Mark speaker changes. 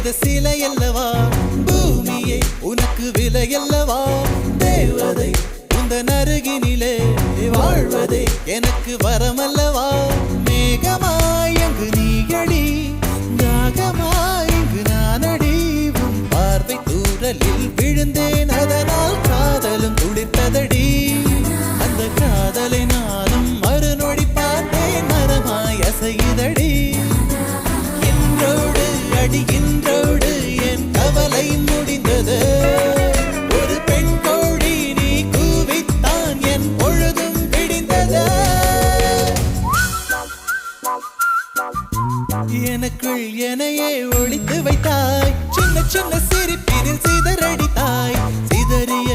Speaker 1: செய்த சிலையல்லவா பூமியே உனக்கு விலையல்லவா தேவதை உந்தன் அருகினிலே வாழ்வதே எனக்கு வரமல்லவா மேகமாய் அங்கு நீயடி தாகமாய் இங்கு நானடி உன் பார்வை தூரலில் விழுந்தேன் அதனால் காதலும் துளிர்த்ததடி அந்த காதலை நானும் மறுநொடி பார்த்தேன் மரமாய் அசையுதடி இன்றோடு அடி இன்றோடு என் கவலை முடிந்தது ஒரு பெண் கோழி நீ கூவித்தான் என் பொழுதும் விடிந்தது எனக்குள் எனையே ஒழித்து வைத்தாய் சின்ன சின்ன சிரிப்பினில் சிதறடித்தாய் சிதறிய